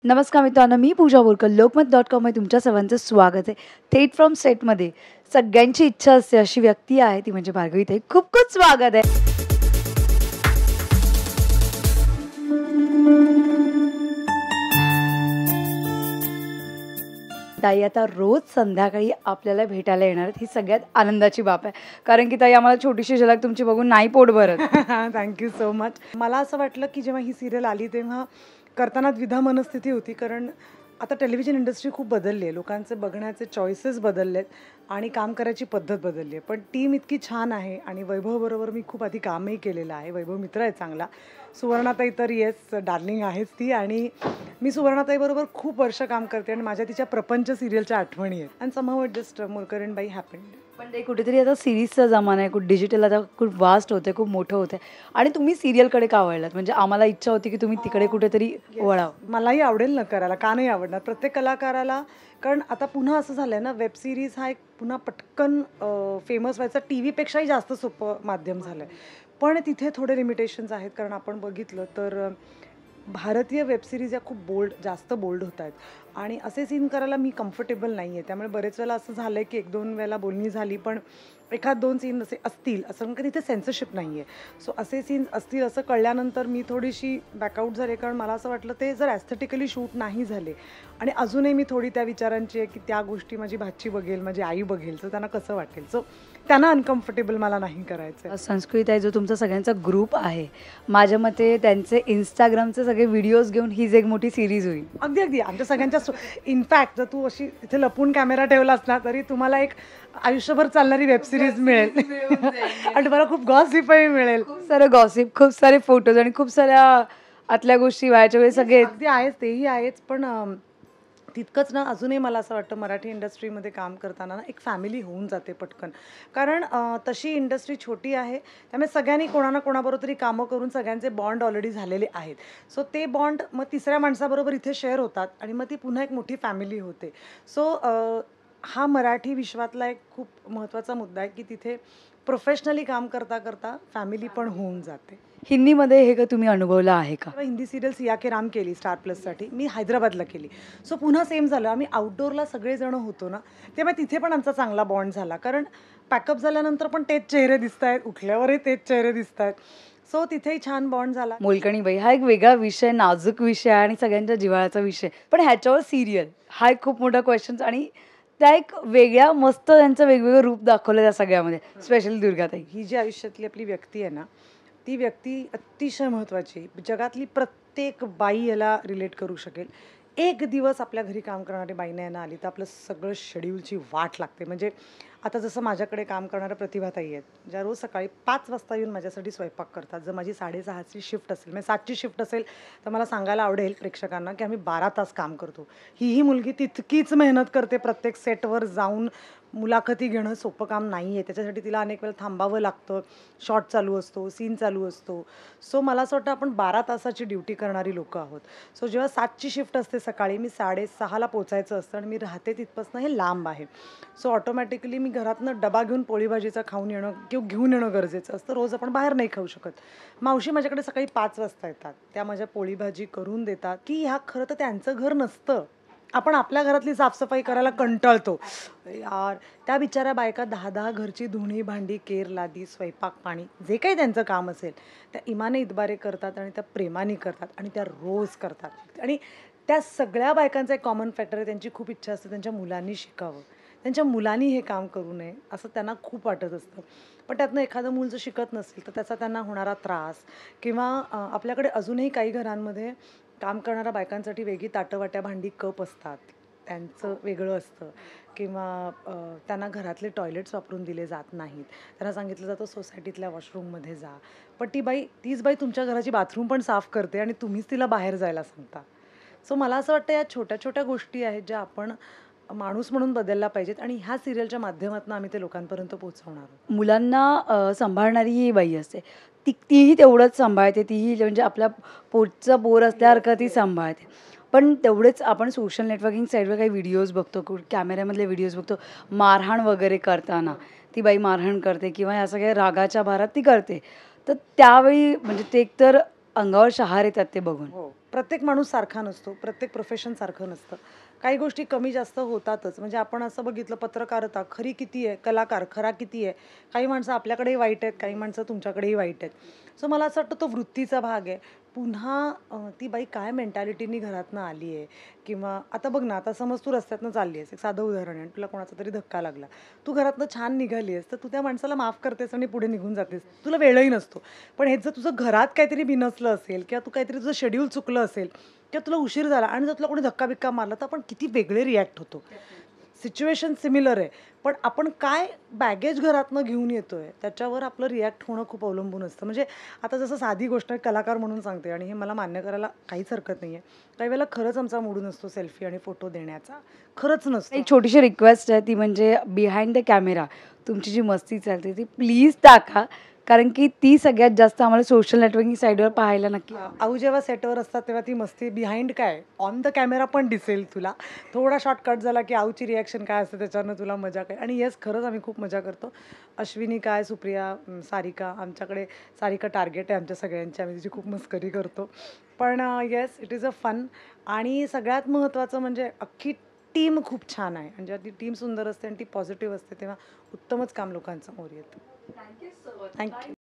नमस्कार मित्रांनो, मी पूजा बोरकर. लोकमत.com मध्ये तुमच्या सर्वांचं स्वागत आहे. थेट फ्रॉम सेटमध्ये सगळ्यांची इच्छा असते अशी व्यक्ती आहे ती म्हणजे भार्गवी ताई. खूप खूप स्वागत आहे. ताई आता रोज संध्याकाळी आपल्याला भेटायला येणार आहेत, ही सगळ्यात आनंदाची बाब आहे. कारण की ताई आम्हाला छोटीशी झलक तुमची बघून नाही पोट भरत. Thank you so much. मला असं वाटलं की जेव्हा ही सिरियल आली तेव्हा करताना द्विधा मनस्थिती होती, कारण आता टेलिव्हिजन इंडस्ट्री खूप बदलली आहे, लोकांचे बघण्याचे चॉईसेस बदलले आहेत आणि काम करायची पद्धत बदलली आहे. पण टीम इतकी छान आहे आणि वैभवबरोबर मी खूप आधी कामही केलेलं आहे. वैभव मित्र आहे चांगला. सुवर्णाताई तर येस डार्लिंग आहेच ती, आणि मी सुवर्णाताईबरोबर खूप वर्ष काम करते आणि माझ्या तिच्या प्रपंच सिरियलच्या आठवणी आहेत. And somehow it just Morkar बाई हॅपन्ड. पण ते कुठेतरी आता सिरीजचा जमाना आहे, खूप डिजिटल आता खूप वास्ट होते, खूप मोठं होतं आणि तुम्ही सिरियलकडे का वळलात? म्हणजे आम्हाला इच्छा होती की तुम्ही तिकडे कुठेतरी वळावं. मलाही आवडेल ना करायला, का नाही आवडणार प्रत्येक कलाकाराला. कारण आता पुन्हा असं झालं आहे ना, वेब सिरीज हा एक पुन्हा पटकन फेमस व्हायचा टी व्हीपेक्षाही जास्त सोपं माध्यम झालं आहे. पण तिथे थोडे लिमिटेशन्स आहेत, कारण आपण बघितलं तर भारतीय वेबसिरीज या खूप जास्त बोल्ड होत आहेत आणि असे सीन करायला मी कम्फर्टेबल नाही आहे. त्यामुळे बरेच वेळेला असं झालं आहे की 1-2 वेळेला बोलणी झाली, पण एखाद 2 सीन असे असतील असं कारण तिथे सेन्सरशिप नाही आहे. सो असे सीन्स असतील असं कळल्यानंतर मी थोडीशी बॅकआउट झाले, कारण मला असं वाटलं ते जर ॲस्थेटिकली शूट नाही झाले आणि अजूनही मी थोडी त्या विचारांची आहे की त्या गोष्टी माझी भाची बघेल, माझी आई बघेल, तर त्यांना कसं वाटेल. सो त्यांना अनकम्फर्टेबल मला नाही करायचं. संस्कृत आहे जो तुमचा सगळ्यांचा ग्रुप आहे, माझ्या मते त्यांचे इंस्टाग्रामचे सगळे व्हिडिओज घेऊन हीच एक मोठी सिरीज होईल. अगदी अगदी आमच्या सगळ्यांच्या इनफॅक्ट जर तू अशी इथे लपून कॅमेरा ठेवलास ना तरी तुम्हाला एक आयुष्यभर चालणारी वेबसिरीज मिळेल आणि तुम्हाला खूप गॉसिपही मिळेल. खूप सारं गॉसिप, खूप सारे फोटोज आणि खूप साऱ्या आतल्या गोष्टी व्हायच्या वेळी सगळे अगदी आहेच, तेही आहेच. पण तितकंच ना अजूनही मला असं वाटतं मराठी इंडस्ट्रीमध्ये काम करताना ना एक फॅमिली होऊन जाते पटकन, कारण तशी इंडस्ट्री छोटी आहे. त्यामुळे सगळ्यांनी कोणा ना कोणाबरोबर तरी कामं करून सगळ्यांचे बॉन्ड ऑलरेडी झालेले आहेत. सो ते बॉन्ड मग तिसऱ्या माणसाबरोबर इथे शेअर होतात आणि मग ती पुन्हा एक मोठी फॅमिली होते. सो हा मराठी विश्वातला एक खूप महत्त्वाचा मुद्दा आहे की तिथे प्रोफेशनली काम करता करता फॅमिली पण होऊन जाते. हिंदीमध्ये हे का तुम्ही अनुभवलं आहे का? हिंदी सिरियल सिया के राम केली स्टार प्लससाठी, मी हैदराबादला केली. सो पुन्हा सेम झालं, आम्ही आउटडोअरला सगळेजण होतो ना, तेव्हा तिथे पण आमचा चांगला बॉन्ड झाला, कारण पॅकअप झाल्यानंतर पण तेच चेहरे दिसत आहेत, उठल्यावरही तेच चेहरे दिसत आहेत. सो तिथेही छान बॉन्ड झाला. मोलकणी बाई हा एक वेगळा विषय, नाजूक विषय आणि सगळ्यांच्या जिव्हाळ्याचा विषय, पण ह्याच्यावर सिरियल हा एक खूप मोठा क्वेश्चन आणि त्या एक वेगळ्या मस्त त्यांचं वेगवेगळं रूप दाखवलं त्या सगळ्यामध्ये. स्पेशली दुर्गाताई ही जी आयुष्यातली आपली व्यक्ती आहे ना, ती व्यक्ती अतिशय महत्त्वाची. जगातली प्रत्येक बाई याला रिलेट करू शकेल. एक दिवस आपल्या घरी काम करणारी बाई नाही ना आली तर आपलं सगळं शेड्यूलची वाट लागते. म्हणजे आता जसं माझ्याकडे काम करणाऱ्या प्रतिभाताई आहेत, ज्या रोज सकाळी 5 वाजता येऊन माझ्यासाठी स्वयंपाक करतात. जर माझी 6:30ची शिफ्ट असेल, म्हणजे 7ची शिफ्ट असेल, तर मला सांगायला आवडेल प्रेक्षकांना की आम्ही 12 तास काम करतो. ही मुलगी तितकीच मेहनत करते. प्रत्येक सेटवर जाऊन मुलाखती घेणं सोपं काम नाही आहे. त्याच्यासाठी तिला अनेक वेळा थांबावं लागतं. शॉट चालू असतो, सीन चालू असतो. सो मला असं वाटतं आपण 12 तासाची ड्युटी करणारी लोकं आहोत. सो जेव्हा 7ची शिफ्ट असते सकाळी, मी 6:30ला पोचायचं असतं आणि मी राहते तिथपासून हे लांब आहे. सो ऑटोमॅटिकली मी घरातनं डबा घेऊन पोळी भाजीचा खाऊन येणं किंवा घेऊन येणं गरजेचं असतं. रोज आपण बाहेर नाही खाऊ शकत. मावशी माझ्याकडे सकाळी 5 वाजता येतात. त्या माझ्या पोळी भाजी करून देतात, की ह्या खरं तर त्यांचं घर नसतं. आपण आपल्या घरातली साफसफाई करायला कंटाळतो यार. त्या बिचाऱ्या बायका 10-10 घरची धुणी भांडी, केर लादी, स्वयंपाक पाणी जे काही त्यांचं काम असेल त्या इमाने इतबारे करतात आणि त्या प्रेमाने करतात आणि त्या रोज करतात. आणि त्या सगळ्या बायकांचा एक कॉमन फॅक्टर आहे, त्यांची खूप इच्छा असते त्यांच्या मुलांनी शिकावं, त्यांच्या मुलांनी हे काम करू नये असं त्यांना खूप वाटत असतं. पण त्यातनं एखादं मूल जर शिकत नसेल तर त्याचा त्यांना होणारा त्रास, किंवा आपल्याकडे अजूनही काही घरांमध्ये काम करणाऱ्या बायकांसाठी वेगळी ताटं वाट्या भांडी कप असतात, त्यांचं वेगळं असतं, किंवा त्यांना घरातले टॉयलेट्स वापरून दिले जात नाहीत. त्यांना सांगितलं जातं सोसायटीतल्या वॉशरूममध्ये जा, पण तीच बाई तुमच्या घराची बाथरूम पण साफ करते आणि तुम्हीच तिला बाहेर जायला सांगता. सो मला असं वाटतं या छोट्या छोट्या गोष्टी आहेत ज्या आपण माणूस म्हणून बदलला पाहिजेत आणि ह्या सिरियलच्या माध्यमातून आम्ही ते लोकांपर्यंत पोहोचवणार आहोत. मुलांना सांभाळणारी ही बाई असते, तीही तेवढंच सांभाळते, तीही म्हणजे आपल्या पोटचं बोर असल्यासारखं ती सांभाळते. पण तेवढेच आपण सोशल नेटवर्किंग साईडवर काही व्हिडिओज बघतो, कॅमेऱ्यामधले व्हिडिओज बघतो, मारहाण वगैरे करताना ती बाई मारहाण करते किंवा ह्या सगळ्या रागाच्या भारात ती करते. तर त्यावेळी म्हणजे ते एकतर अंगावर शहार येतात ते बघून. हो, प्रत्येक माणूस सारखा नसतो, प्रत्येक प्रोफेशन सारखं नसतं. काही गोष्टी कमी जास्त होतातच. म्हणजे आपण असं बघितलं, पत्रकारिता खरी किती आहे, कलाकार खरा किती आहे. काही माणसं आपल्याकडेही वाईट आहेत, काही माणसं तुमच्याकडेही वाईट आहेत. सो मला असं वाटतं तो वृत्तीचा भाग आहे. पुन्हा ती बाई काय मेंटॅलिटीनी घरातनं आली आहे, किंवा आता बघ ना, आता समज तू रस्त्यातनं चालली आहेस, एक साधं उदाहरण आहे आणि तुला कोणाचा तरी धक्का लागला. तू घरातनं छान निघाली आहेस, तर तू त्या माणसाला माफ करतेस आणि पुढे निघून जातेस. तुला वेळही नसतो. पण हेच जर तुझं घरात काहीतरी बिनसलं असेल, किंवा तू काहीतरी तुझं शेड्यूल चुकलं असेल, किंवा तुला उशीर झाला आणि जर तुला कोणी धक्का-बिक्का मारला, तर आपण किती वेगळे रिॲक्ट होतो. सिच्युएशन सिमिलर आहे. पण आपण काय बॅगेज घरातनं घेऊन येतोय, त्याच्यावर आपलं रिॲक्ट होणं खूप अवलंबून असतं. म्हणजे आता जसं साधी गोष्ट आहे, कलाकार म्हणून सांगते आणि हे मला मान्य करायला काहीच हरकत नाही आहे. काही वेळेला खरंच आमचा मूड नसतो सेल्फी आणि फोटो देण्याचा. खरंच नसतो. एक छोटीशी रिक्वेस्ट आहे, ती म्हणजे बिहाइंड द कॅमेरा तुमची जी मस्ती चालते ती प्लीज टाका. कारण की ती सगळ्यात जास्त आम्हाला सोशल नेटवर्किंग साईटवर पाहायला नक्की आवडेल. आऊ जेव्हा सेटवर असतात तेव्हा ती मस्ती बिहाइंड काय ऑन द कॅमेरा पण दिसेल तुला. थोडा शॉर्ट कट झाला की आऊची रिॲक्शन काय असते त्याच्यावरनं तुला मजा काय. आणि येस, खरंच आम्ही खूप मजा करतो. अश्विनी काय, सुप्रिया, सारिका, आमच्याकडे सारिका टार्गेट आहे आमच्या सगळ्यांची. आम्ही तिची खूप मस्करी करतो. पण yes, it is a fun. आणि सगळ्यात महत्त्वाचं म्हणजे अख्खी टीम खूप छान आहे. आणि जेव्हा ती टीम सुंदर असते आणि ती पॉझिटिव्ह असते, तेव्हा उत्तमच काम लोकांसमोर येतं. थँक्यू.